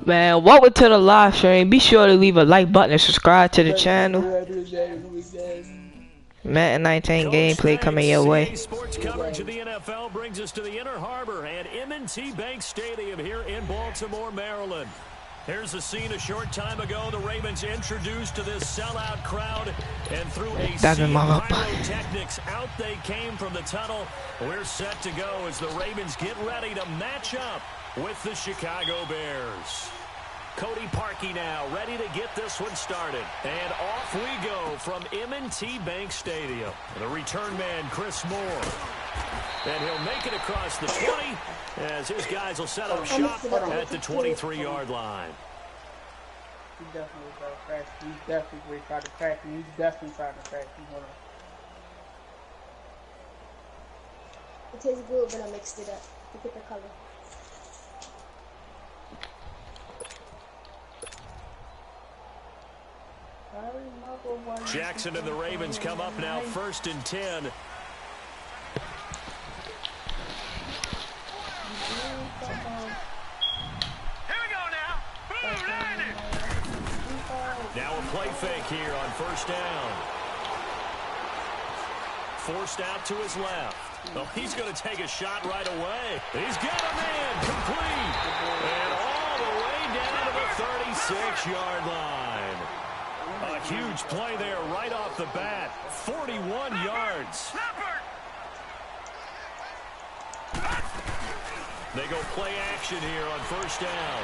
Man, welcome to the live stream. Be sure to leave a like button and subscribe to the channel. Madden 19 gameplay coming your way. Sports coverage of the NFL brings us to the Inner Harbor at M&T Bank Stadium here in Baltimore, Maryland. Here's a scene a short time ago. The Ravens introduced to this sellout crowd, and through a sea of pyrotechnics, out they came from the tunnel. We're set to go as the Ravens get ready to match up with the Chicago Bears. Cody Parkey now ready to get this one started. And off we go from M&T Bank Stadium. The return man, Chris Moore. And he'll make it across the 20 as his guys will set up shop at the 23-yard line. He definitely tried to crash. He's definitely trying to crack me. He's definitely trying to crack me. Hold on. It tastes good, but I mixed it up to get the color. Jackson and the Ravens come up now, 1st and 10. Here we go now. Now a play fake here on 1st down. Forced out to his left. Oh, he's going to take a shot right away. He's got a man complete. And all the way down to the 36-yard line. A huge play there right off the bat. 41 yards. They go play action here on 1st down.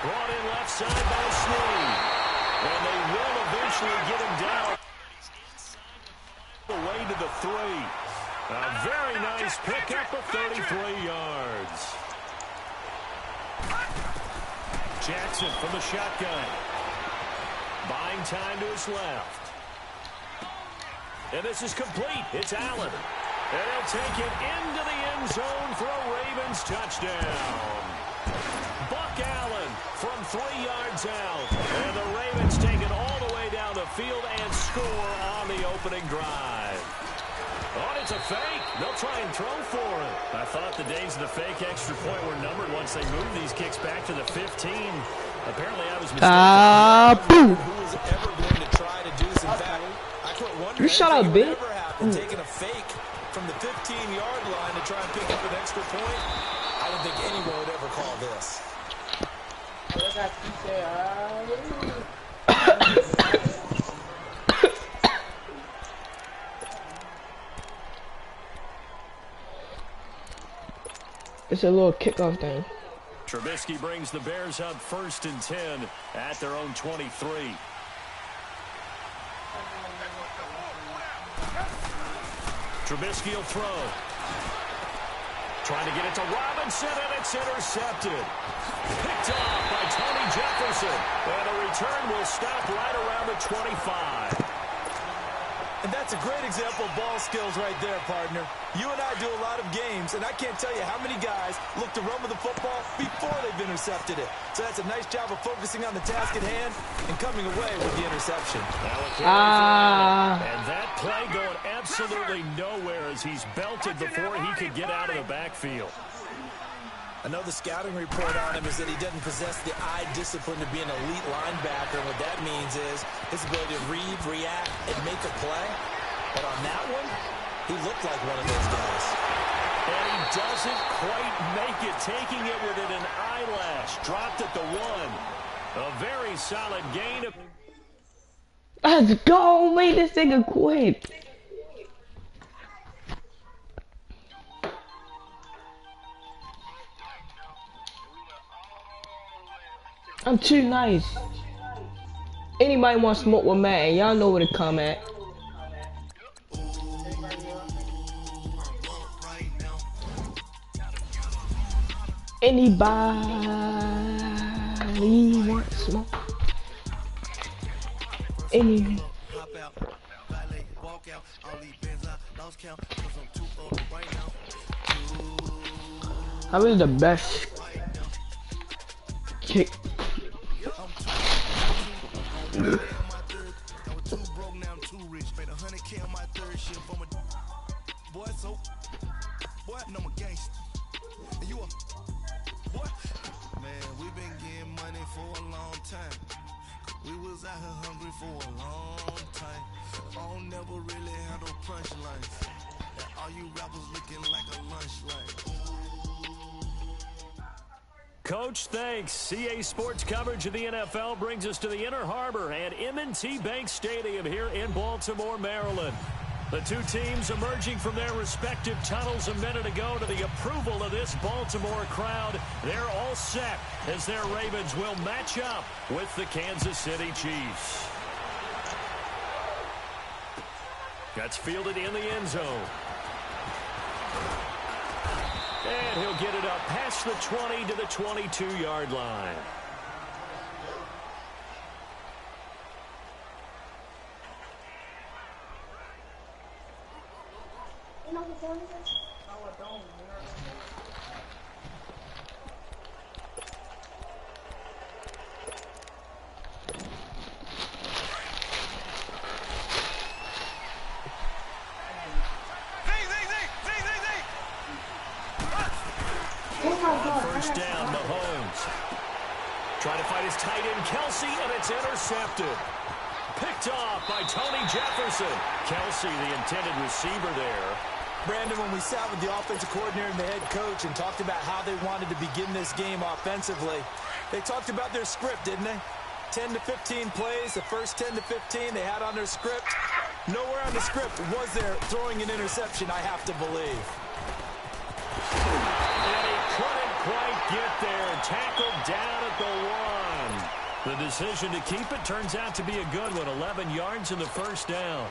Brought in left side by Snead. And they will eventually get him down. Away to the 3. A very nice pickup of 33 yards. Jackson from the shotgun. Buying time to his left. And this is complete. It's Allen. And he'll take it into the end zone for a Ravens touchdown. Buck Allen from 3 yards out. And the Ravens take it all the way down the field and score on the opening drive. Oh, it's a fake. They'll try and throw for it. I thought the days of the fake extra point were numbered once they moved these kicks back to the 15. Apparently, I was mistaken. Who was ever going to try to do this? In fact, I quit wondering if it would ever happen, taking a fake from the 15-yard line to try and pick up an extra point. I don't think anyone would ever call this. It's a little kickoff thing. Trubisky brings the Bears up 1st and 10 at their own 23. Trubisky will throw. Trying to get it to Robinson, and it's intercepted. Picked off by Tony Jefferson. And the return will stop right around the 25. And that's a great example of ball skills right there, partner. You and I do a lot of games, and I can't tell you how many guys look to run with the football before they've intercepted it. So that's a nice job of focusing on the task at hand and coming away with the interception. And that play going absolutely nowhere as he's belted before he could get out of the backfield. I know the scouting report on him is that he doesn't possess the eye discipline to be an elite linebacker. And what that means is his ability to read, react, and make a play. But on that one, he looked like one of those guys. And he doesn't quite make it, taking it within an eyelash. Dropped at the 1. A very solid gain. Let's go, make this nigga quit. I'm too nice. Anybody want to smoke with Madden, y'all know where to come at. Anybody want smoke? Any? How is the best kick? 100K on my third shift. I'm a boy, so boy, and I'm a gangster. And you a boy? Man, we been getting money for a long time. We was out here hungry for a long time. I don't never really handle punchlines. And all you rappers looking like a lunch line. Coach, thanks. CA Sports coverage of the NFL brings us to the Inner Harbor and M&T Bank Stadium here in Baltimore, Maryland. The two teams emerging from their respective tunnels a minute ago to the approval of this Baltimore crowd. They're all set as their Ravens will match up with the Kansas City Chiefs. That's fielded in the end zone. And he'll get it up past the 20 to the 22-yard line. You know what the is? No, I don't. First down, Mahomes. Trying to fight his tight end, Kelsey, and it's intercepted. Picked off by Tony Jefferson. Kelsey, the intended receiver there. Brandon, when we sat with the offensive coordinator and the head coach and talked about how they wanted to begin this game offensively, they talked about their script, didn't they? 10 to 15 plays, the first 10 to 15 they had on their script. Nowhere on the script was there throwing an interception, I have to believe. And he couldn't quite get there. Tackled down at the 1. The decision to keep it turns out to be a good one. 11 yards in the first down.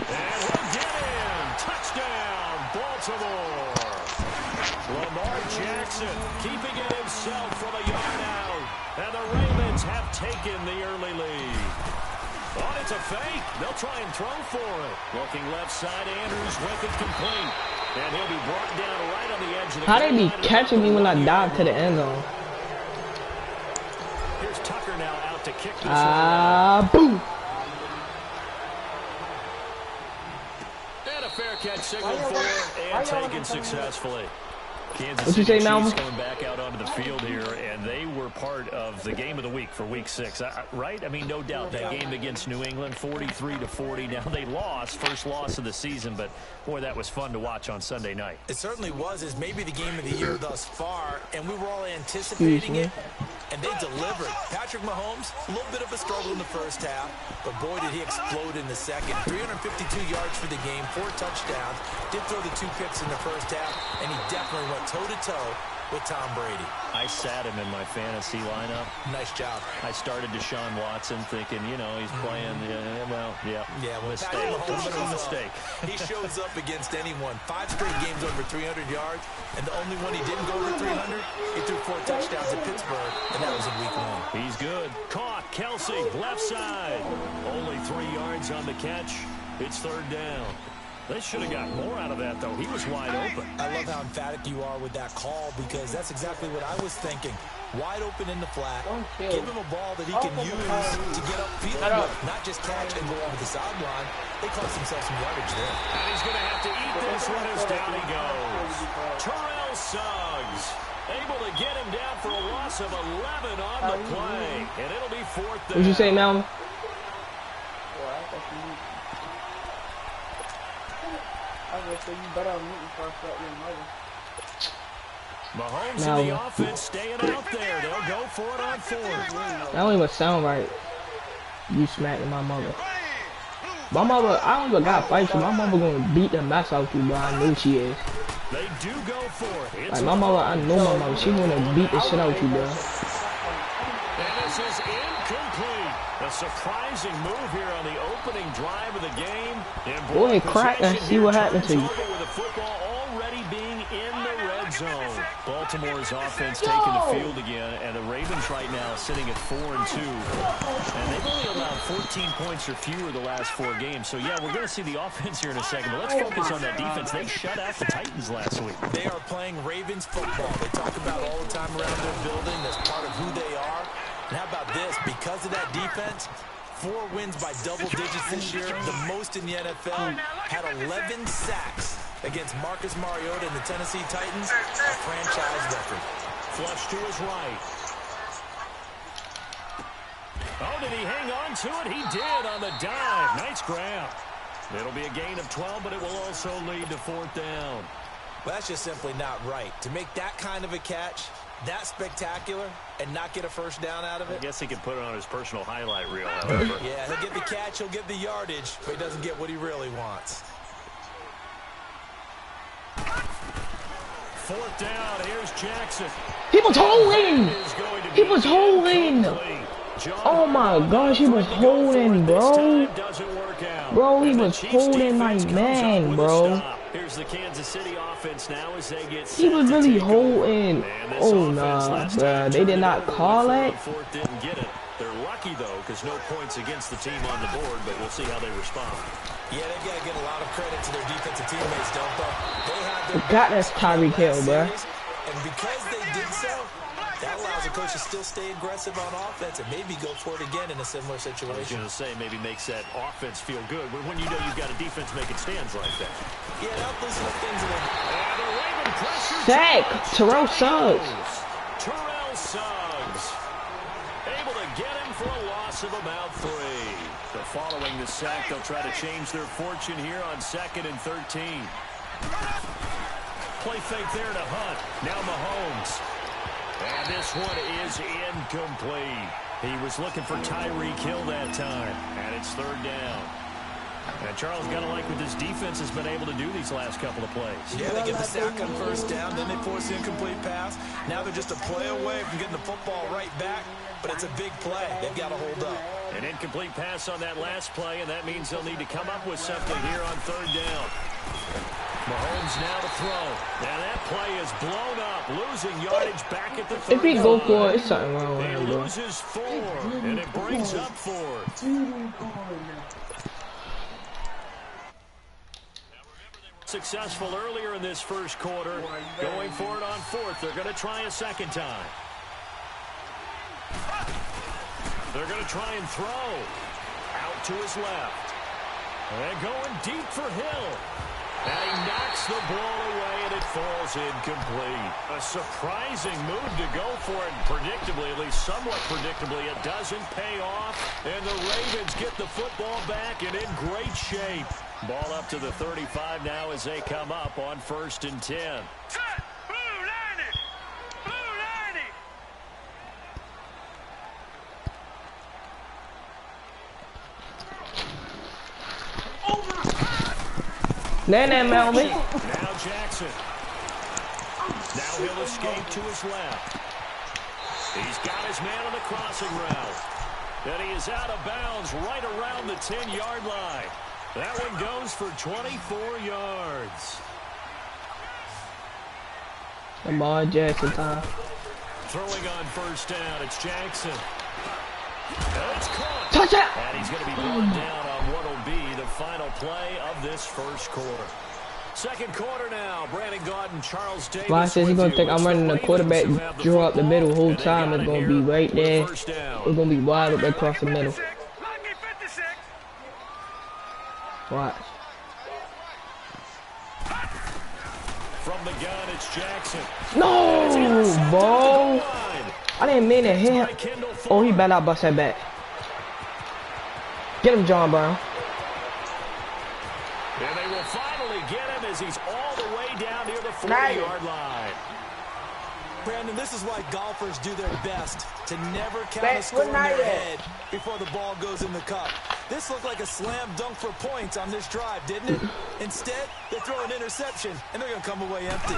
And he'll get in. Touchdown, Baltimore. Lamar Jackson keeping it himself from a yard out. And the Ravens have taken the early lead. Oh, it's a fake. They'll try and throw for it. Looking left side, Andrews with it complete. And he'll be brought down right on the edge of the How they be catching me when I dive to the end zone? Here's Tucker now out to kick this one. Boom. And a fair catch signaled for and taken successfully. Kansas What'd you City say, Malcolm? Chiefs coming back out onto the field here, and they were part of the game of the week for Week 6, right? I mean, no doubt that game against New England, 43-40. Now they lost, first loss of the season, but boy, that was fun to watch on Sunday night. It certainly was. It's maybe the game of the year thus far, and we were all anticipating it, and they delivered. Patrick Mahomes, a little bit of a struggle in the first half, but boy, did he explode in the second. 352 yards for the game, 4 touchdowns, did throw the 2 picks in the first half, and he definitely went toe-to-toe with Tom Brady. I sat him in my fantasy lineup. Nice job. I started Deshaun Watson thinking, you know, he's playing, mistake. He shows up against anyone. 5 straight games over 300 yards, and the only one he didn't go over 300, he threw 4 touchdowns at Pittsburgh, and that was in week 1. He's good. Caught. Kelsey, left side. Only 3 yards on the catch. It's third down. They should have got more out of that, though. He was wide open. I love how emphatic you are with that call, because that's exactly what I was thinking. Wide open in the flat. Give him a ball that he can use to get upfield with, not just catch and go over the sideline. They cost themselves some yardage there. And he's going to have to eat this one as down he goes. Terrell Suggs able to get him down for a loss of 11 on the play. And it'll be fourth down. What'd you say, Malcolm? So you better mute me before I start your mother. Mahomes in the offense staying out there. They'll go for it on 4th. That don't even sound right. You smacking my mother. My mother, I don't even got to fight you. My mother gonna beat the mess out you, bro. I know she is. They do go for it. Like my mother, I know my mother. She gonna beat the shit out you, bro. And this is incomplete. A surprising move here on the opening drive of the game. Go ahead, crack and see what happened to you. With the football already being in the red zone. Baltimore's offense taking the field again, and the Ravens right now sitting at 4-2. And they've only allowed 14 points or fewer the last 4 games. So, yeah, we're going to see the offense here in a second. But let's focus on that defense. They shut out the Titans last week. They are playing Ravens football. They talk about all the time around their building. That's part of who they are. And how about this? Because of that defense, 4 wins by double digits this year, the most in the NFL, had 11 sacks against Marcus Mariota and the Tennessee Titans, a franchise record. Flush to his right. Oh, did he hang on to it? He did on the dive. Nice grab. It'll be a gain of 12, but it will also lead to 4th down. Well, that's just simply not right. To make that kind of a catch, that spectacular, and not get a first down out of it. I guess he can put it on his personal highlight reel, however. Yeah, he'll get the catch, he'll get the yardage, but he doesn't get what he really wants. 4th down, here's Jackson. He was holding! He was holding! Oh my gosh, he was holding, bro. Bro, he was holding like man, bro. Here's the Kansas City offense now as they get he was really holding. Oh nah, bruh. They did not call it. Didn't get it. They're lucky though, because no points against the team on the board, but we'll see how they respond. Yeah, they've got to give a lot of credit to their defensive teammates, don't they? They have their God, that's Tyreek Hill, bruh. And because they did so, that allows the coach to still stay aggressive on offense and maybe go for it again in a similar situation. I was going to say, maybe makes that offense feel good, but when you know you've got a defense making stands like that. Yeah, that'll loosen up things a little. And the Raven pressure. Sack! Terrell Suggs. Terrell Suggs. Able to get him for a loss of about 3. So following the sack, they'll try to change their fortune here on 2nd and 13. Play fake there to Hunt. Now Mahomes. And this one is incomplete. He was looking for Tyreek Hill that time. And it's 3rd down. And Charles got to like what this defense has been able to do these last couple of plays. Yeah, they get the sack on 1st down, then they force the incomplete pass. Now they're just a play away from getting the football right back, but it's a big play. They've got to hold up. An incomplete pass on that last play, and that means they'll need to come up with something here on 3rd down. Mahomes now to throw. Now that play is blown up, losing yardage back at the 30. If he go for it, it's something wrong with him, He bro. loses 4, and it brings up 4th. Successful earlier in this first quarter. Going for it on 4th. They're going to try a second time. They're going to try and throw. Out to his left. And going deep for Hill. And he knocks the ball away, and it falls incomplete. A surprising move to go for it. Predictably, at least somewhat predictably, it doesn't pay off. And the Ravens get the football back and in great shape. Ball up to the 35 now as they come up on 1st and 10. Melvin. Now Jackson. Now he'll escape to his left. He's got his man on the crossing route. And he is out of bounds right around the 10-yard line. That one goes for 24 yards. Lamar Jackson time. Throwing on 1st down, it's Jackson. It's caught. Touchdown! And he's going to be brought down on what will be the final play of this first quarter. 2nd quarter now. Brandon Gaudin, Charles Davis. Why says he's gonna think I'm running the quarterback draw up the middle the whole time. It's gonna be right there. It's gonna be wide up across the middle. Watch. From the gun, it's Jackson. No, bro. I didn't mean to hit him. Oh, he better not bust that back. Get him, John Brown. And they will finally get him as he's all the way down near the 40-yard line. Brandon, this is why golfers do their best to never count a score in their head before the ball goes in the cup. This looked like a slam dunk for points on this drive, didn't it? Instead, they throw an interception, and they're going to come away empty.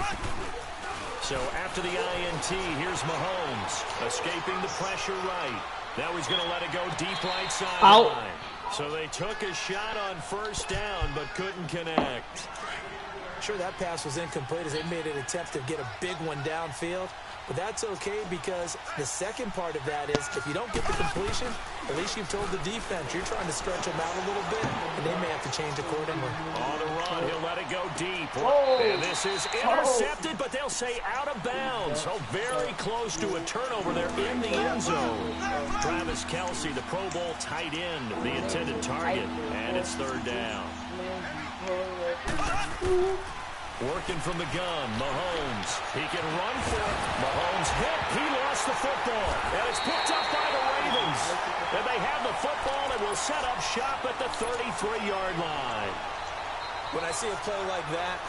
So after the INT, here's Mahomes escaping the pressure right. Now he's going to let it go deep right sideline. So they took a shot on 1st down, but couldn't connect. sure that pass was incomplete as they made an attempt to get a big one downfield. But that's okay because the second part of that is if you don't get the completion, at least you've told the defense you're trying to stretch them out a little bit, and they may have to change accordingly. On the run, he'll let it go deep. And this is intercepted, but they'll say out of bounds. So very close to a turnover there in the end zone. Travis Kelce, the Pro Bowl tight end, the intended target, and it's third down. Working from the gun, Mahomes. He can run for it. Mahomes hit. He lost the football. And it's picked up by the Ravens. And they have the football and will set up shop at the 33-yard line. When I see a play like that,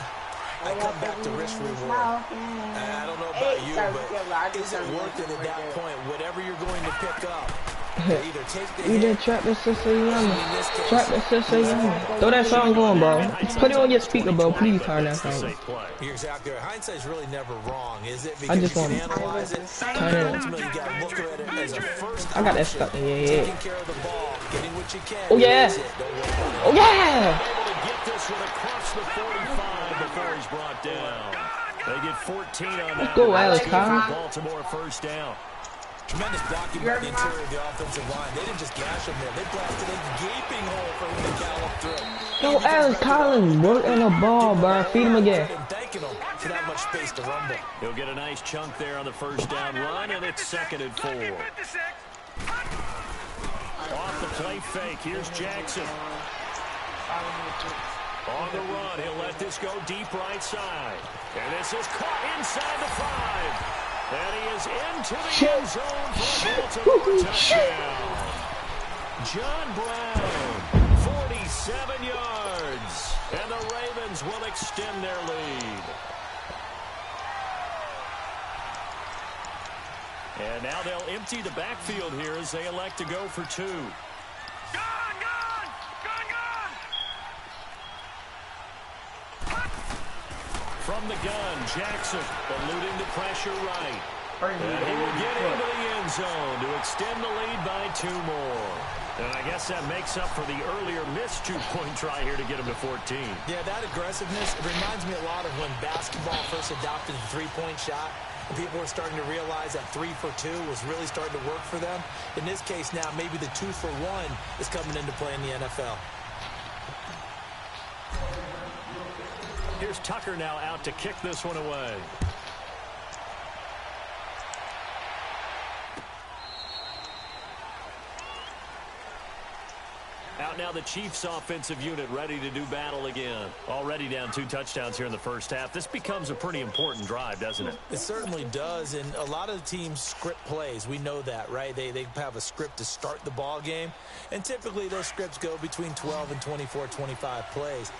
I come back to risk reward. I don't know about you, but is it worth it at that point? Whatever you're going to pick up, either take the hit. Trap the sister young. Trap the sister young. Throw that song on, bro. Put it on your speaker, bro. Please turn that song. You're exactly right. Hindsight's really never wrong, is it? I Because just you want can analyze it. turn it. Ultimately, you got to look at it as a first I got that option. stuck in your Taking head. care of the ball, getting what you can. Oh yeah. That's it. Don't worry about it. Oh yeah. Able to get this one across the 45 before he's brought down. They get 14 on that. Let's go, Alex Collins. Baltimore first down. Tremendous blocking by the interior of the offensive line. They didn't just gash him there. They blasted a gaping hole for him to gallop through. Yo, Alex Collins working the ball, bro. Feed him again. And thanking him for that much space to rumble. He'll get a nice chunk there on the first down run, and it's 2nd and 4. Off the play fake, here's Jackson. On the run, he'll let this go deep right side. And this is caught inside the 5. And he is into the end zone for Baltimore touchdown. John Brown, 47 yards. And the Ravens will extend their lead. And now they'll empty the backfield here as they elect to go for 2. From the gun, Jackson eluding the pressure right. And he will get into the end zone to extend the lead by 2 more. And I guess that makes up for the earlier missed 2-point try here to get him to 14. Yeah, that aggressiveness, it reminds me a lot of when basketball first adopted the three-point shot. And people were starting to realize that 3 for 2 was really starting to work for them. In this case now, maybe the 2 for 1 is coming into play in the NFL. Here's Tucker now out to kick this one away. Out now the Chiefs offensive unit ready to do battle again. Already down 2 touchdowns here in the first half. This becomes a pretty important drive, doesn't it? It certainly does, and a lot of the teams script plays. We know that, right? They have a script to start the ball game, and typically those scripts go between 12 and 24, 25 plays.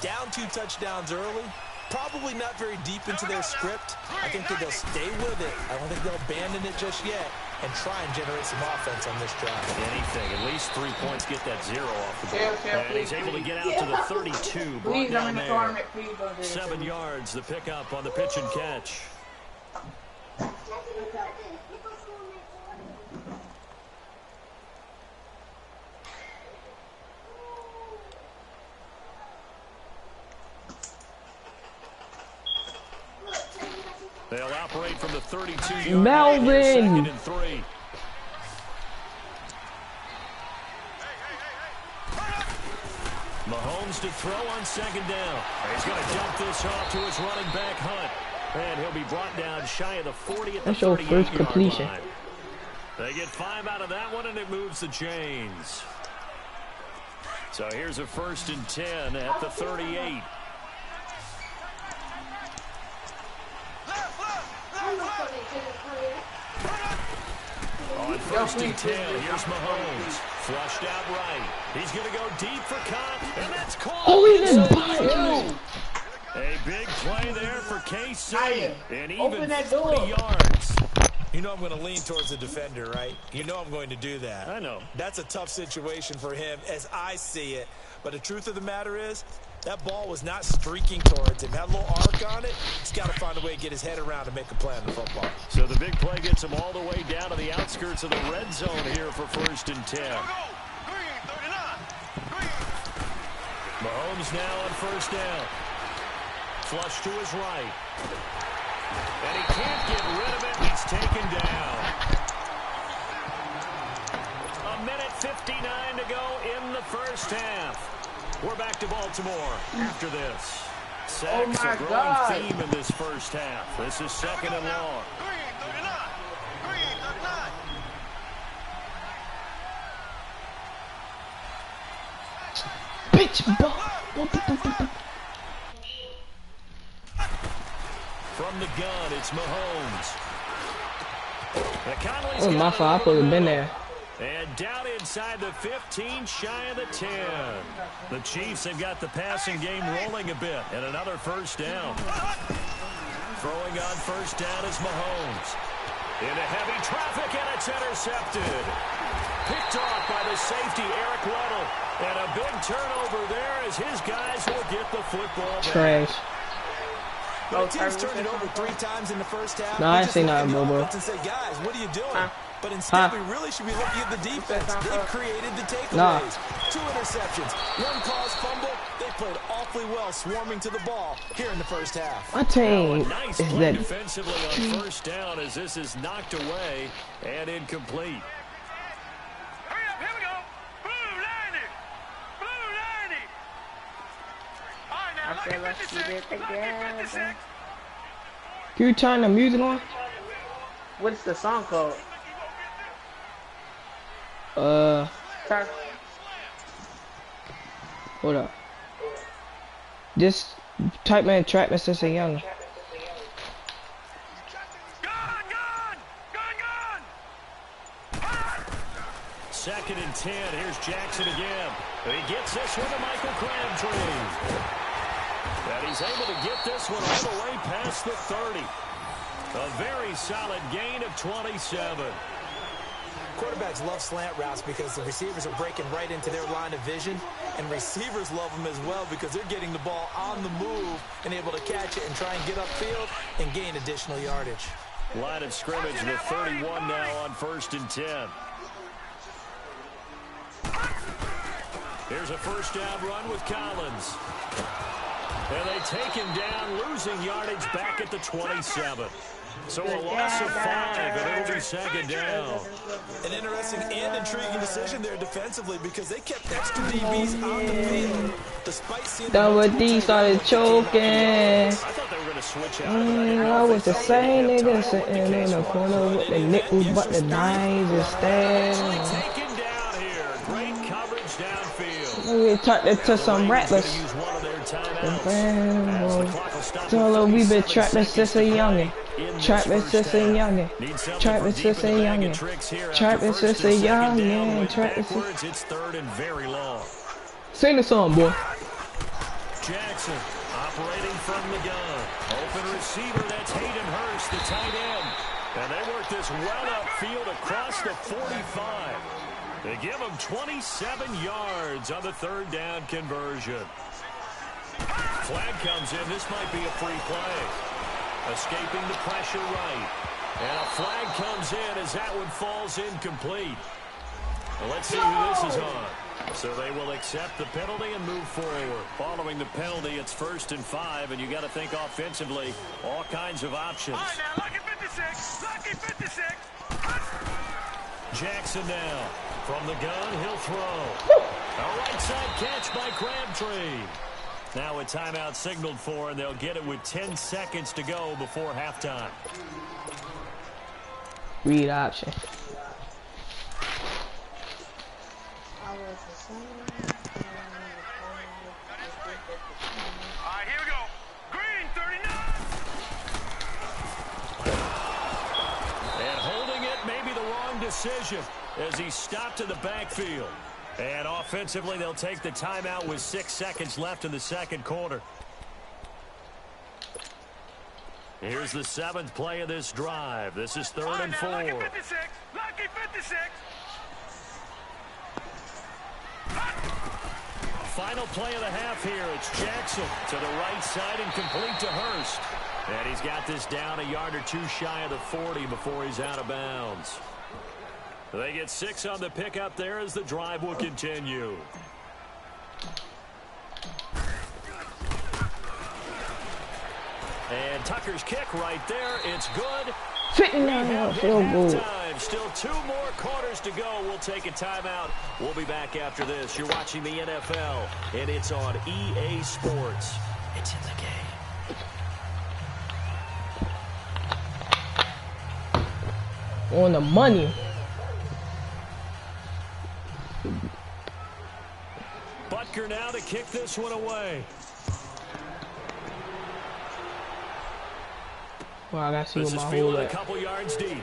Down 2 touchdowns early, probably not very deep into their script. I think that they'll stay with it. I don't think they'll abandon it just yet and try and generate some offense on this drive. Anything, at least 3 points, get that 0 off the board. And he's able to get out to the 32. Brought down there. 7 yards, the pickup on the pitch and catch. They'll operate from the 32-yard line. Melvin! 2nd and 3. Mahomes to throw on 2nd down. He's going to dump this off to his running back, Hunt. And he'll be brought down shy of the 40 at the 38-yard line. They get 5 out of that one, and it moves the chains. So here's a 1st and 10 at the 38. On 1st and 10, here's Mahomes. Flushed out right. He's going to go deep for Cott, and that's caught. Oh, he didn't bite. A big play there for KC. And even Open that 40 door. yards. You know I'm going to lean towards the defender, right? You know I'm going to do that. I know. That's a tough situation for him as I see it. But the truth of the matter is, that ball was not streaking towards him. Had a little arc on it. He's got to find a way to get his head around and make a play on the football. So the big play gets him all the way down to the outskirts of the red zone here for 1st and 10. Mahomes now on 1st down. flush to his right. And he can't get rid of it. He's taken down. 1:59 to go in the first half. We're back to Baltimore after this. Sacks a growing theme in this first half. This is second and long. Bitch, from the gun, it's Mahomes. Oh, my fault. I could have been there. And down inside the 15, shy of the 10. The Chiefs have got the passing game rolling a bit, and another first down. Throwing on first down is Mahomes. Into heavy traffic, and it's intercepted. Picked off by the safety, Eric Weddle. And a big turnover there as his guys will get the football back. Trash. The team's turned it over 3 times in the first half. No, I ain't seen nothing, Bobo. And say, guys, what are you doing? But instead, we really should be looking at the defense. They've created the takeaways. 2 interceptions, 1 caused fumble. They played awfully well swarming to the ball here in the first half. My team nice is play that defensively on first down as this is knocked away and incomplete. Hurry up, here we go. Blue 90. Blue 90. All right, now, I feel like she did again. Can you turn the music on? What's the song called? Hold up. Just type in Trap Sister Young. Second and 10. Here's Jackson again. He gets this one to Michael Crabtree. And he's able to get this one all the way past the 30. A very solid gain of 27. Quarterbacks love slant routes because the receivers are breaking right into their line of vision, and receivers love them as well because they're getting the ball on the move and able to catch it and try and get upfield and gain additional yardage. Line of scrimmage, the 31 now on first and 10. Here's a first down run with Collins. And they take him down, losing yardage back at the 27. So a loss of 5, and it'll be second down. An interesting and intriguing decision there defensively because they kept extra DBs on the field despite seeing Double D started choking. I thought they were going to switch out. I was the same nigga sitting in the corner with the nickels, but the dimes instead. Taken down here. Great coverage downfield. We turned it to some rappers. Tell her we been trapping Sister Youngin. Trapping Sister Youngin. Trapping Sister Youngin. Trapping Sister Youngin. Trapping Sister. It's third and very long. Sing the song, boy. Jackson operating from the gun. Open receiver, that's Hayden Hurst, the tight end. And they work this well upfield across the 45. They give him 27 yards on the third down conversion. Flag comes in. This might be a free play. Escaping the pressure right. And a flag comes in as that one falls incomplete. Well, let's see who this is on. So they will accept the penalty and move forward. Following the penalty, it's 1st and 5, and you got to think offensively, all kinds of options. All right, now, lucky 56. Lucky 56. Jackson now. From the gun, he'll throw. A right side catch by Crabtree. Now a timeout signaled for, and they'll get it with 10 seconds to go before halftime. Read option. All right, here we go. Green, 39. And holding it may be the wrong decision as he stopped in the backfield. And offensively, they'll take the timeout with 6 seconds left in the second quarter. Here's the 7th play of this drive. This is 3rd and 4. Lucky 56. Lucky 56. Final play of the half here. It's Jackson to the right side and complete to Hurst. And he's got this down a yard or 2 shy of the 40 before he's out of bounds. They get 6 on the pickup there as the drive will continue. And Tucker's kick right there. It's good. Sitting down, field goal. Still 2 more quarters to go. We'll take a timeout. We'll be back after this. You're watching the NFL, and it's on EA Sports. It's in the game. On the money. Butker now to kick this one away. Well, I gotta see This what is my hole fielded a at. couple yards deep.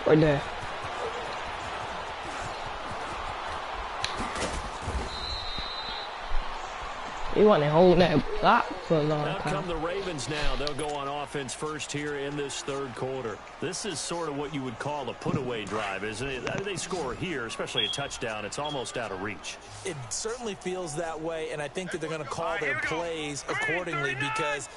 Right there. He wasn't holding that block for a long Out time. come the Ravens now. They'll go on offense first here in this third quarter. This is sort of what you would call a put-away drive, isn't it? They score here, especially a touchdown. It's almost out of reach. It certainly feels that way, and I think that they're going to call their plays accordingly because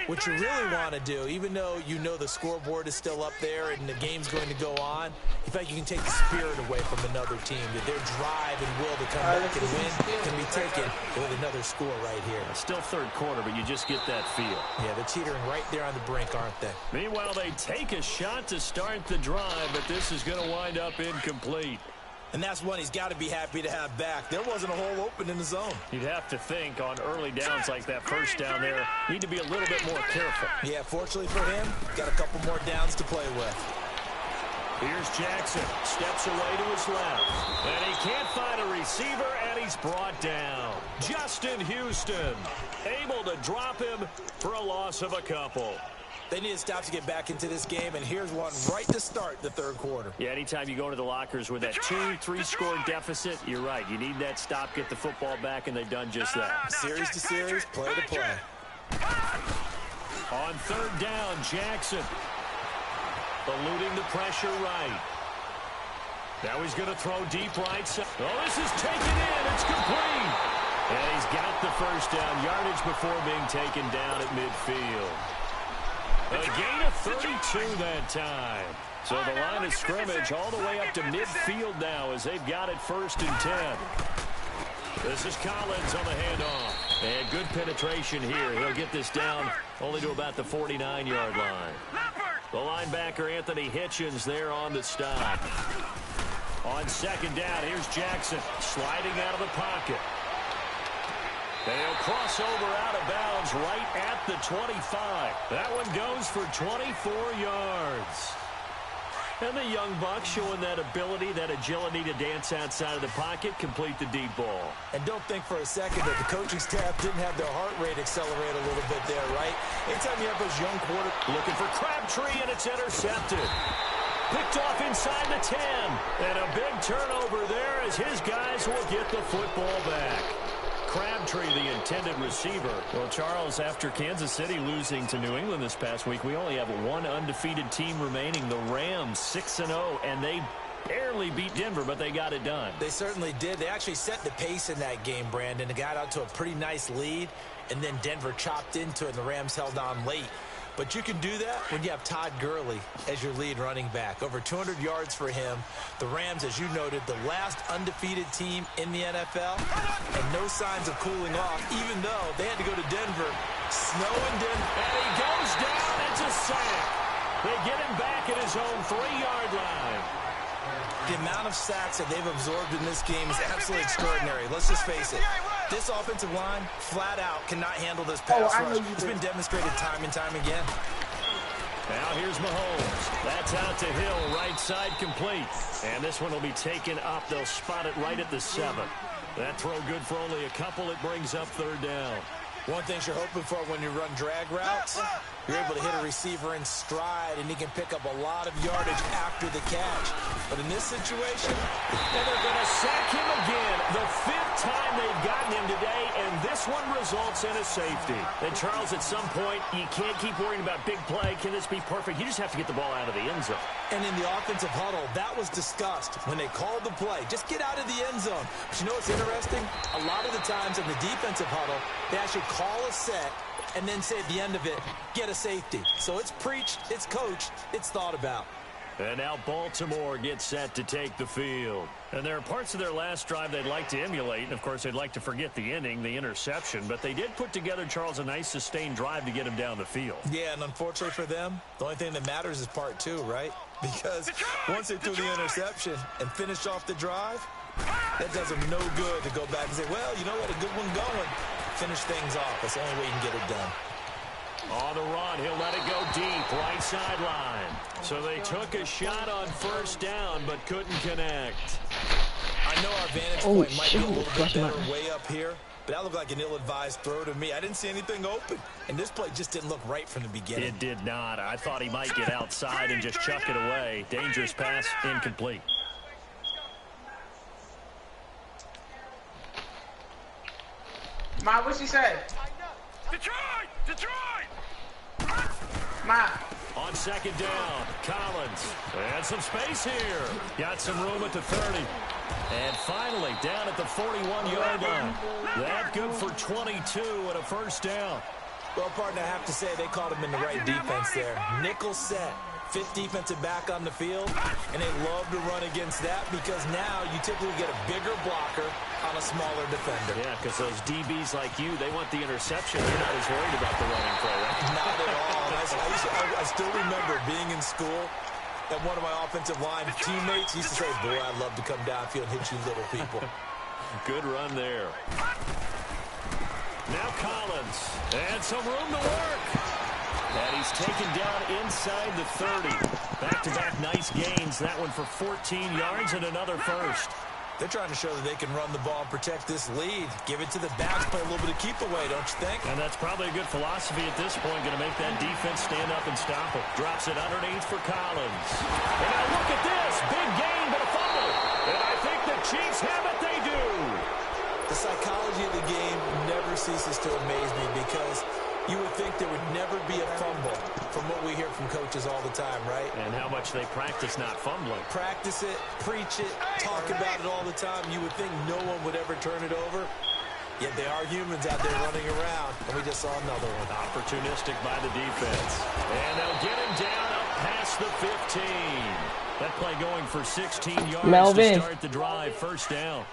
what you really want to do, even though you know the scoreboard is still up there and the game's going to go on, in fact, you can take the spirit away from another team, that their drive and will to come back and win can be taken with another score right here. Still third quarter, but you just get that feel. Yeah, they're teetering right there on the brink, aren't they? Meanwhile, they take a shot to start the drive, but this is going to wind up incomplete. And that's one he's got to be happy to have back. There wasn't a hole open in the zone. You'd have to think on early downs like that first down there, need to be a little bit more careful. Yeah, fortunately for him, got a couple more downs to play with. Here's Jackson, steps away to his left. And he can't find a receiver, and he's brought down. Justin Houston, able to drop him for a loss of a couple. They need to stop to get back into this game, and here's one right to start the third quarter. Yeah, anytime you go to the lockers with that 2-3 score deficit, you're right. You need that stop, get the football back, and they've done just that. Series to series, play to play. On third down, Jackson. Eluding the pressure right. Now he's going to throw deep right side. Oh, this is taken in. It's complete. And he's got the first down yardage before being taken down at midfield. A gain of 32 that time. So the line of scrimmage all the way up to midfield now as they've got it 1st and 10. This is Collins on the handoff. And good penetration here. He'll get this down only to about the 49-yard line. The linebacker, Anthony Hitchens, there on the stop. On second down, here's Jackson sliding out of the pocket. They'll cross over out of bounds right at the 25. That one goes for 24 yards. And the young buck showing that ability, that agility to dance outside of the pocket, complete the deep ball. And don't think for a second that the coaching staff didn't have their heart rate accelerate a little bit there, right? Anytime you have those young quarter looking for Crabtree, and it's intercepted. Picked off inside the 10. And a big turnover there as his guys will get the football back. Crabtree, the intended receiver. Well, Charles, after Kansas City losing to New England this past week, we only have one undefeated team remaining, the Rams, 6-0, and they barely beat Denver, but they got it done. They certainly did. They actually set the pace in that game, Brandon. They got out to a pretty nice lead, and then Denver chopped into it, and the Rams held on late. But you can do that when you have Todd Gurley as your lead running back. Over 200 yards for him. The Rams, as you noted, the last undefeated team in the NFL. And no signs of cooling off, even though they had to go to Denver. Snow in Denver. And he goes down. It's a sack. They get him back at his own 3-yard line. The amount of sacks that they've absorbed in this game is absolutely extraordinary. Let's just face it. This offensive line, flat out, cannot handle this pass rush. It's been demonstrated time and time again. Now here's Mahomes. That's out to Hill, right side complete. And this one will be taken up. They'll spot it right at the 7. That throw good for only a couple. It brings up third down. One thing you're hoping for when you run drag routes, you're able to hit a receiver in stride, and he can pick up a lot of yardage after the catch. But in this situation, and they're going to sack him again. The 5th time they've gotten him today, and this one results in a safety. And Charles, at some point, you can't keep worrying about big play. Can this be perfect? You just have to get the ball out of the end zone. And in the offensive huddle, that was discussed when they called the play. Just get out of the end zone. But you know what's interesting? A lot of the times in the defensive huddle, they actually call a set and then say at the end of it, get a safety. So it's preached, it's coached, it's thought about. And now Baltimore gets set to take the field. And there are parts of their last drive they'd like to emulate. And, of course, they'd like to forget the inning, the interception. But they did put together, Charles, a nice sustained drive to get him down the field. Yeah, and unfortunately for them, the only thing that matters is part two, right? Because once they threw the interception and finished off the drive, that does them no good to go back and say, well, you know what, a good one going. Finish things off. That's the only way you can get it done. On the run, he'll let it go deep, right sideline. So they took a shot on first down, but couldn't connect. I know our vantage point might be a little bit better way up here, but that looked like an ill-advised throw to me. I didn't see anything open, and this play just didn't look right from the beginning. It did not. I thought he might get outside and just chuck it away. Dangerous pass, incomplete. Ma, what she say? Detroit! Detroit! Ma. On second down, Collins. And some space here. Got some room at the 30. And finally, down at the 41-yard line. That good for 22 and a first down. Well, partner, I have to say they called him in the right defense there. Nickel set. Fifth defensive back on the field, and they love to run against that because now you typically get a bigger blocker on a smaller defender. Yeah, because those DBs like you, they want the interception. They're not as worried about the running play, right? Not at all. I still remember being in school, and one of my offensive line teammates used to say, boy, I'd love to come downfield and hit you little people. Good run there. Now Collins, and some room to work. And he's taken down inside the 30. Back-to-back nice gains. That one for 14 yards and another first. They're trying to show that they can run the ball and protect this lead. Give it to the backs, play a little bit of keep away, don't you think? And that's probably a good philosophy at this point. Going to make that defense stand up and stop it. Drops it underneath for Collins. And now look at this. Big gain, but a fumble. And I think the Chiefs have it. They do. The psychology of the game never ceases to amaze me because you would think there would never be a fumble from what we hear from coaches all the time, right? And how much they practice not fumbling. Practice it, preach it, talk about it all the time. You would think no one would ever turn it over. Yet they are humans out there running around, and we just saw another one. Opportunistic by the defense. And they'll get him down up past the 15. That play going for 16 yards to start the drive. First down.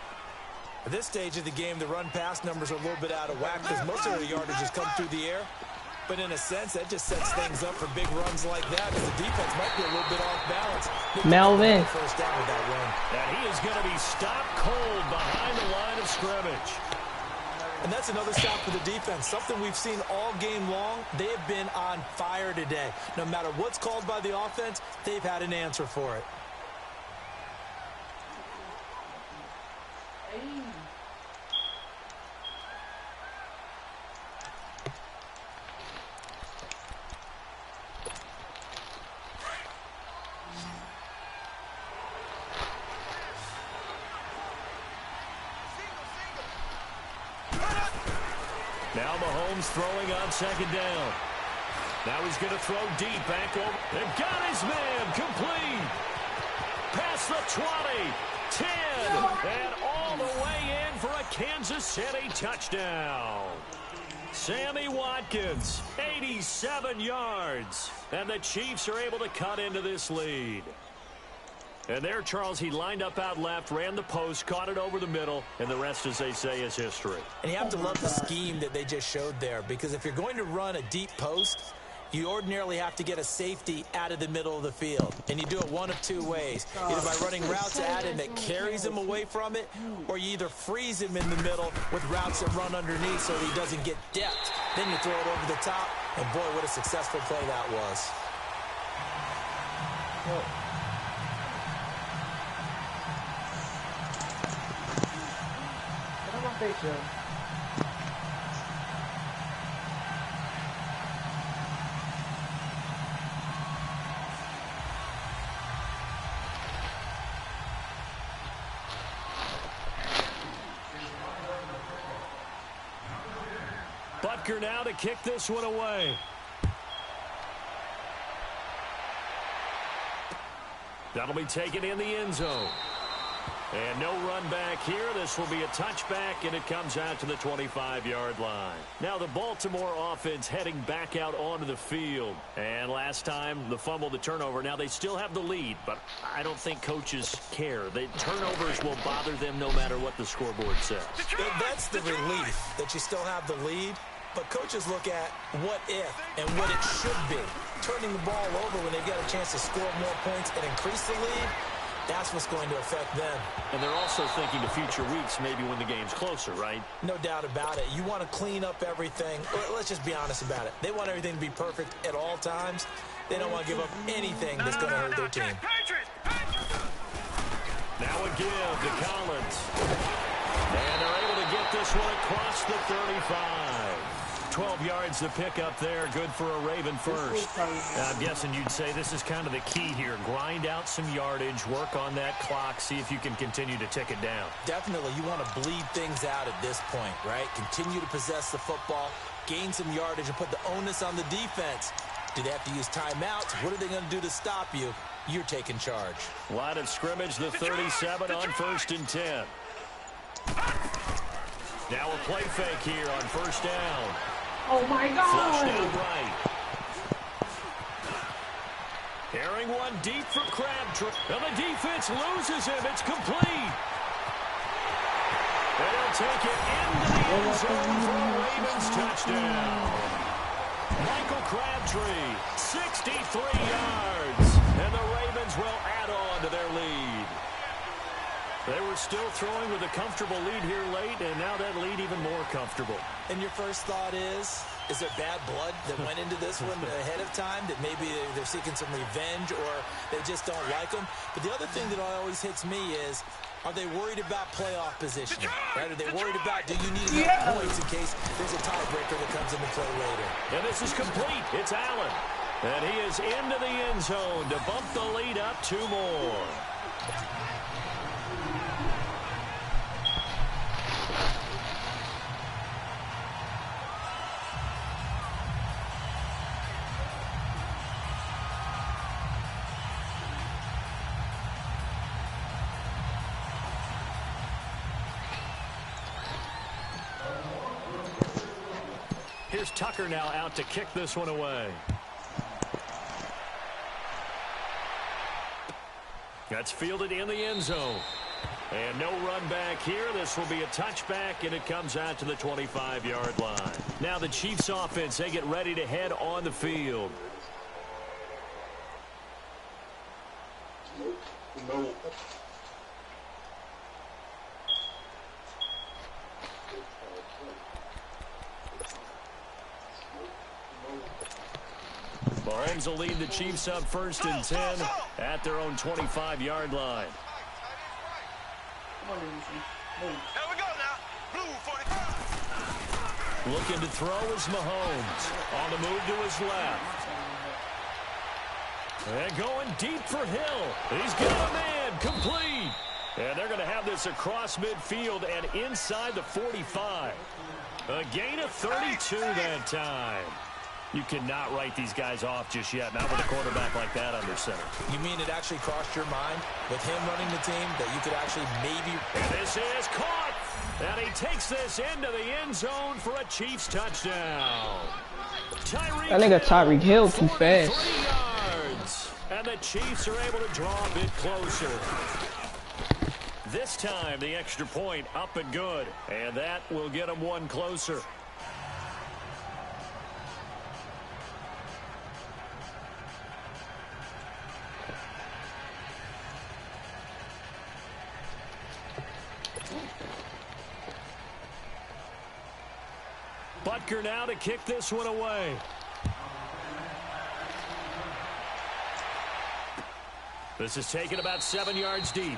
At this stage of the game, the run-pass numbers are a little bit out of whack because most of the yardage has come through the air. But in a sense, that just sets things up for big runs like that because the defense might be a little bit off balance. Melvin. First down with that run. And he is going to be stopped cold behind the line of scrimmage. And that's another stop for the defense. Something we've seen all game long. They have been on fire today. No matter what's called by the offense, they've had an answer for it. Now Mahomes throwing on second down. Now he's going to throw deep back over. They've got his man complete. Past the 20, 10, and all the way in for a Kansas City touchdown. Sammy Watkins, 87 yards. And the Chiefs are able to cut into this lead. And there, Charles, he lined up out left, ran the post, caught it over the middle, and the rest, as they say, is history. And you have to love the scheme that they just showed there, because if you're going to run a deep post, you ordinarily have to get a safety out of the middle of the field. And you do it one of two ways. Either by running routes at him that carries him away from it, or you either freeze him in the middle with routes that run underneath so that he doesn't get depth. Then you throw it over the top, and boy, what a successful play that was. Butker now to kick this one away. That'll be taken in the end zone. And no run back here. This will be a touchback, and it comes out to the 25-yard line. Now the Baltimore offense heading back out onto the field. And last time, the fumble, the turnover. Now they still have the lead, but I don't think coaches care. The turnovers will bother them no matter what the scoreboard says. That's the relief that you still have the lead. But coaches look at what if and what it should be. Turning the ball over when they've got a chance to score more points and increase the lead, that's what's going to affect them. And they're also thinking to future weeks, maybe when the game's closer, right? No doubt about it. You want to clean up everything. Let's just be honest about it. They want everything to be perfect at all times. They don't want to give up anything that's going to hurt their team. Now a give to Collins. And they're able to get this one across the 35. 12 yards to pick up there. Good for a Raven first. I'm guessing you'd say this is kind of the key here. Grind out some yardage, work on that clock, see if you can continue to tick it down. Definitely. You want to bleed things out at this point, right? Continue to possess the football, gain some yardage, and put the onus on the defense. Do they have to use timeouts? What are they going to do to stop you? You're taking charge. Line of scrimmage, the 37 on 1st and 10. Now a play fake here on 1st down. Oh my God! Flushed out right. Carrying one deep for Crabtree. And the defense loses him. It's complete. And he'll take it into the end zone for a Ravens touchdown. Michael Crabtree, 63 yards. And the Ravens will add on to their lead. They were still throwing with a comfortable lead here late, and now that lead even more comfortable. And your first thought is there bad blood that went into this one ahead of time, that maybe they're seeking some revenge or they just don't like them? But the other thing that always hits me is, are they worried about playoff positioning? Right? Are they worried about, do you need enough points in case there's a tiebreaker that comes into play later? And this is complete. It's Allen. And he is into the end zone to bump the lead up 2 more. Here's Tucker now out to kick this one away. That's fielded in the end zone. And no run back here. This will be a touchback, and it comes out to the 25-yard line. Now the Chiefs offense, they get ready to head on the field. Mahomes will lead the Chiefs up 1st and 10 at their own 25-yard line. Here we go now. Blue 45. Looking to throw is Mahomes. On the move to his left. And going deep for Hill. He's got a man. Complete. And they're going to have this across midfield and inside the 45. A gain of 32 that time. You cannot write these guys off just yet, not with a quarterback like that under center. You mean it actually crossed your mind with him running the team that you could actually maybe... And this is caught. And he takes this into the end zone for a Chiefs touchdown. That nigga Tyreek Hill too fast. 3 yards. And the Chiefs are able to draw a bit closer. This time, the extra point up and good. And that will get them one closer. Butker now to kick this one away. This is taken about 7 yards deep.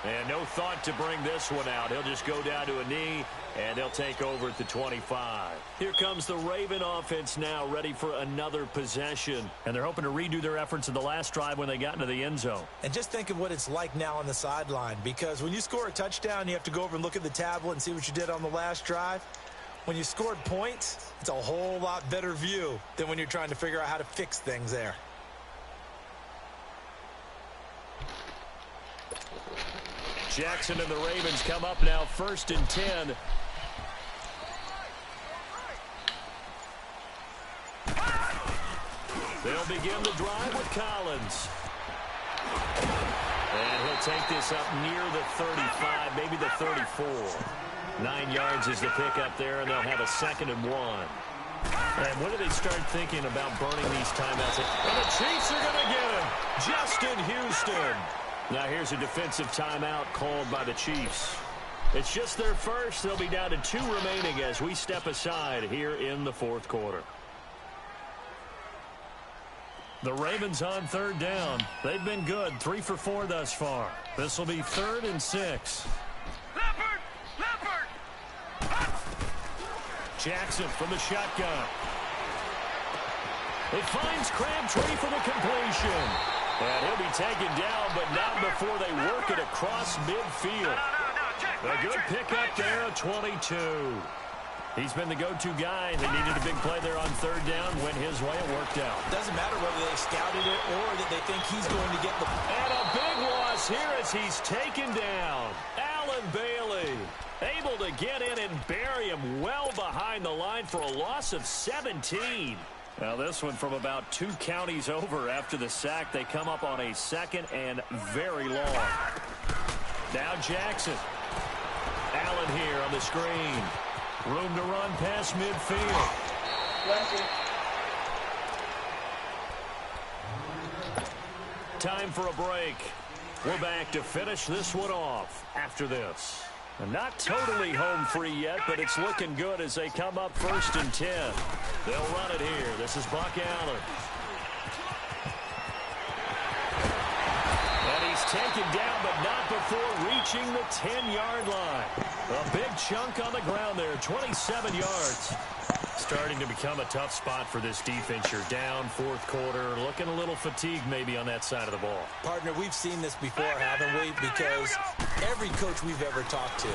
And no thought to bring this one out. He'll just go down to a knee, and they'll take over at the 25. Here comes the Raven offense now, ready for another possession. And they're hoping to redo their efforts in the last drive when they got into the end zone. And just think of what it's like now on the sideline, because when you score a touchdown, you have to go over and look at the tablet and see what you did on the last drive. When you scored points, it's a whole lot better view than when you're trying to figure out how to fix things there. Jackson and the Ravens come up now 1st and 10. They'll begin the drive with Collins. And he'll take this up near the 35, maybe the 34. 9 yards is the pickup there, and they'll have a 2nd and 1. And when do they start thinking about burning these timeouts? And the Chiefs are going to get him. Justin Houston. Now here's a defensive timeout called by the Chiefs. It's just their first. They'll be down to 2 remaining as we step aside here in the 4th quarter. The Ravens on 3rd down. They've been good, 3 for 4 thus far. This will be 3rd and 6. Jackson from the shotgun. It finds Crabtree for the completion. And he'll be taken down, but not before they work it across midfield. A good pickup there, a 22. He's been the go-to guy. They needed a big play there on 3rd down. Went his way. It worked out. Doesn't matter whether they scouted it or that they think he's going to get the... And a big loss here as he's taken down. Allen Bailey able to get in and bury him well behind the line for a loss of 17. Now this one from about 2 counties over after the sack. They come up on a 2nd and very long. Now Jackson. Allen here on the screen. Room to run past midfield. Time for a break. We're back to finish this one off after this. And not totally home free yet, but it's looking good as they come up 1st and 10. They'll run it here. This is Buck Allen. And he's taken down, but not before reaching the 10-yard line. A big chunk on the ground there, 27 yards. Starting to become a tough spot for this defense. You're down 4th quarter, looking a little fatigued maybe on that side of the ball. Partner, we've seen this before, haven't we? Because every coach we've ever talked to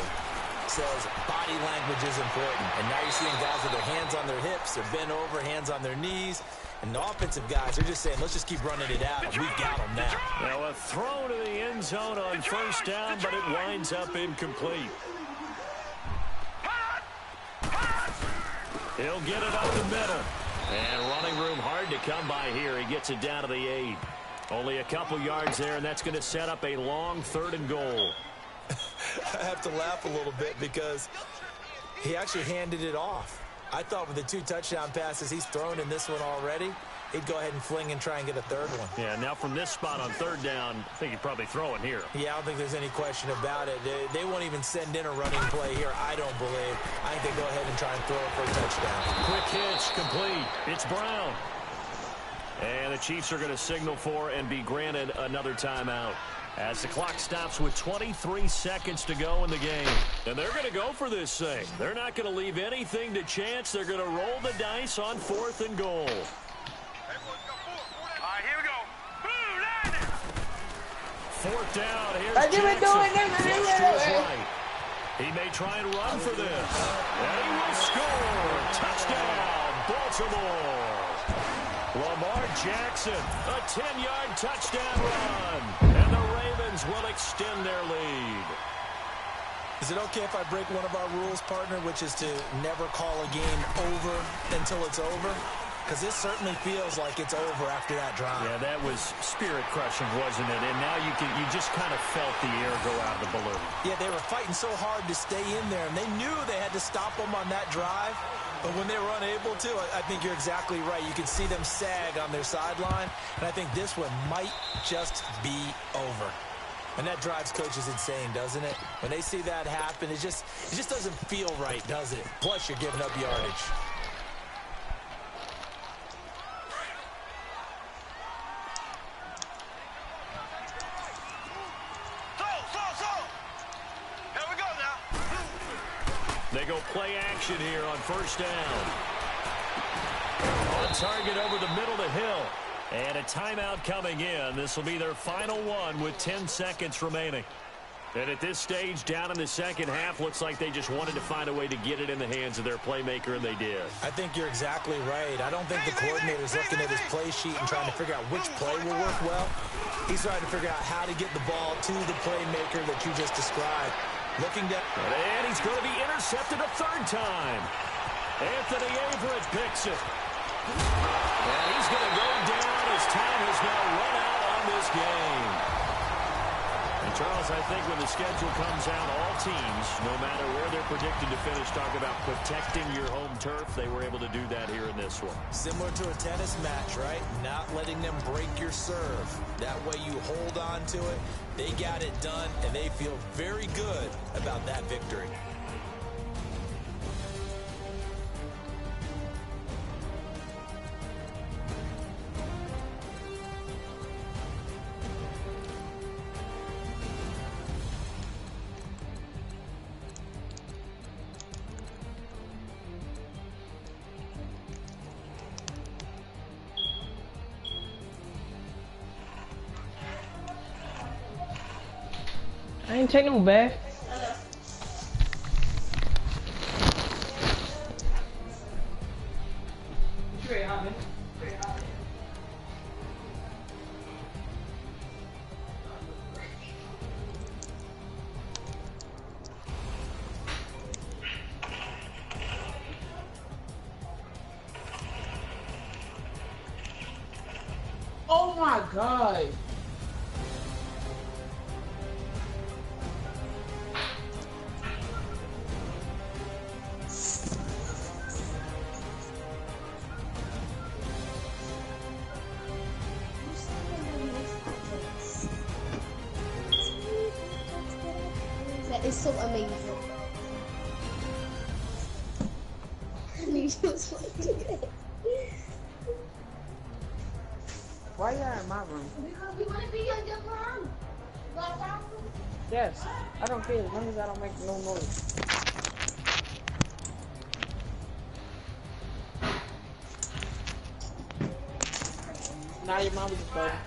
says body language is important. And now you're seeing guys with their hands on their hips, they're bent over, hands on their knees. And the offensive guys are just saying, let's just keep running it out. We've got them now. Now a throw to the end zone on 1st down, but it winds up incomplete. He'll get it up the middle. And running room hard to come by here. He gets it down to the 8. Only a couple yards there, and that's going to set up a long 3rd and goal. I have to laugh a little bit because he actually handed it off. I thought with the 2 touchdown passes he's thrown in this one already, he'd go ahead and fling and try and get a 3rd one. Yeah, now from this spot on 3rd down, I think he'd probably throw it here. Yeah, I don't think there's any question about it. They won't even send in a running play here, I don't believe. I think they go ahead and try and throw it for a touchdown. Quick hitch, complete. It's Brown. And the Chiefs are going to signal for and be granted another timeout as the clock stops with 23 seconds to go in the game. And they're going to go for this thing. They're not going to leave anything to chance. They're going to roll the dice on 4th and goal. Here we go. 4th down. Here's Jackson. Right. He may try and run for this. And he will score. Touchdown, Baltimore. Lamar Jackson, a 10-yard touchdown run. And the Ravens will extend their lead. Is it okay if I break one of our rules, partner, which is to never call a game over until it's over? Because this certainly feels like it's over after that drive. Yeah, that was spirit-crushing, wasn't it? And now you just kind of felt the air go out of the balloon. Yeah, they were fighting so hard to stay in there, and they knew they had to stop them on that drive. But when they were unable to, I think you're exactly right. You can see them sag on their sideline, and I think this one might just be over. And that drives coaches insane, doesn't it? When they see that happen, it just doesn't feel right, does it? Plus, you're giving up yardage. They go play action here on 1st down. On target over the middle to Hill. And a timeout coming in. This will be their final one with 10 seconds remaining. And at this stage, down in the second half, looks like they just wanted to find a way to get it in the hands of their playmaker, and they did. I think you're exactly right. I don't think the coordinator's looking at his play sheet and trying to figure out which play will work well. He's trying to figure out how to get the ball to the playmaker that you just described. Looking down. And he's going to be intercepted a third time. Anthony Averett picks it. And he's going to go down as time has now run out on this game. And Charles, I think when the schedule comes out, all teams, no matter where they're predicted to finish, talk about protecting your home turf. They were able to do that here in this one. Similar to a tennis match, right? Not letting them break your serve. That way you hold on to it. They got it done, and they feel very good about that victory. I ain't take no bath. Oh my God. That is so amazing. I knew she was going to do that. Why y'all in my room? Because we want to be in your room. Yes. I don't care as long as I don't make no noise. Now your mom is starting.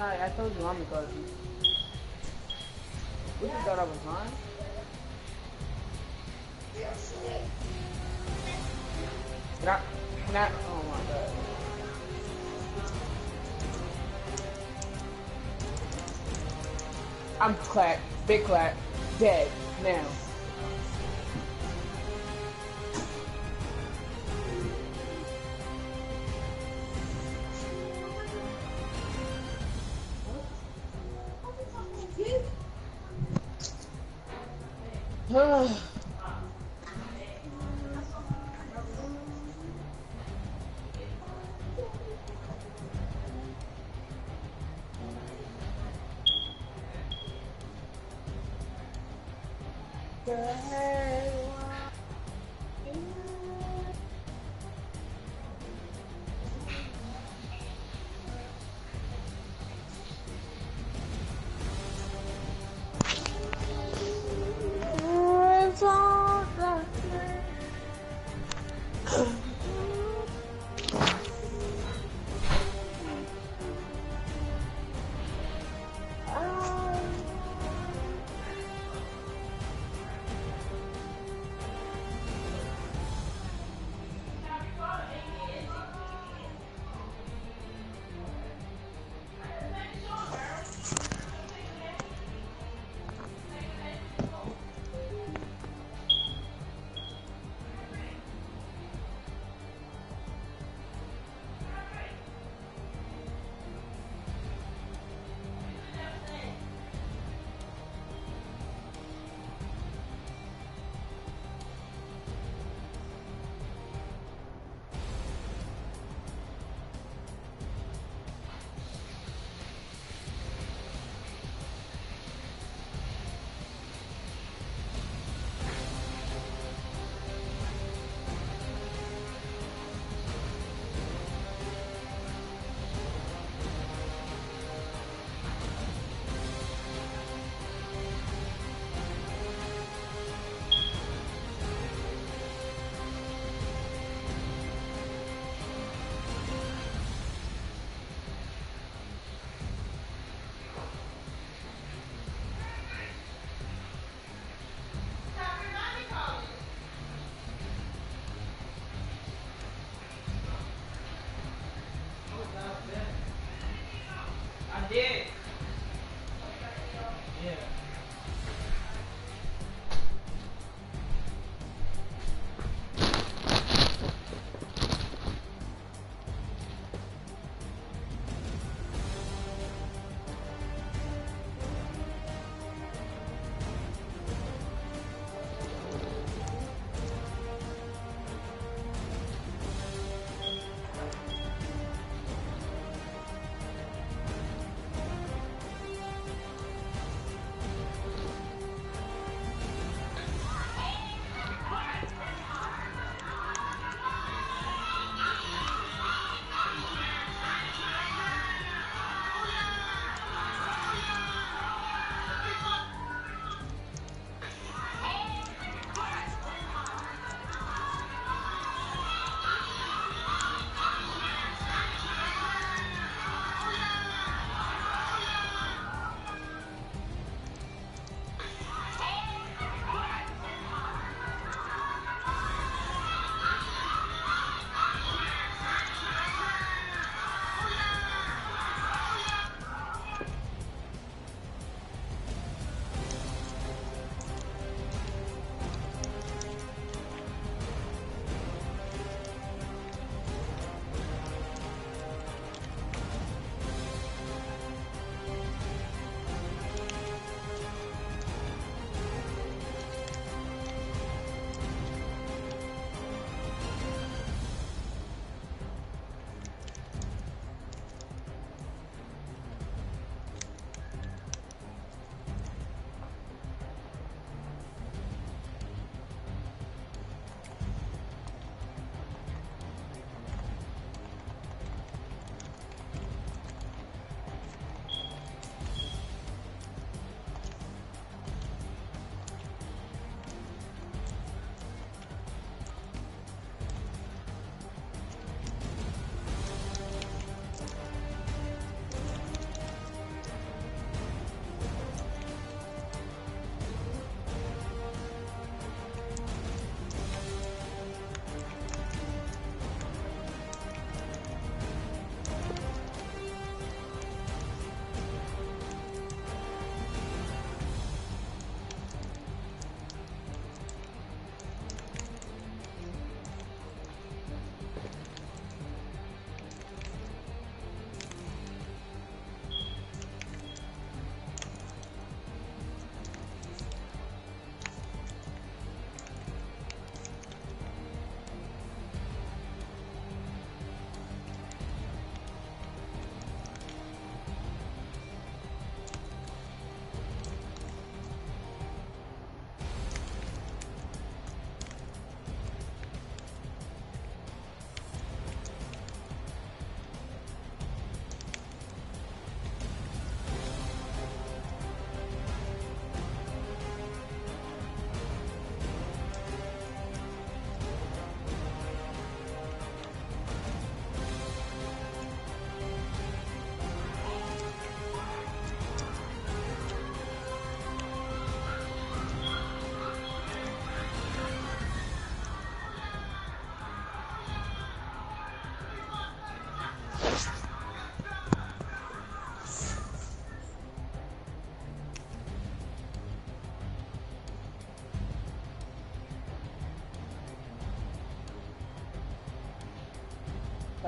I told you I'm a cousin. What you thought I was lying? Can I, oh my God. I'm clap, big clap, dead, now.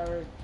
already.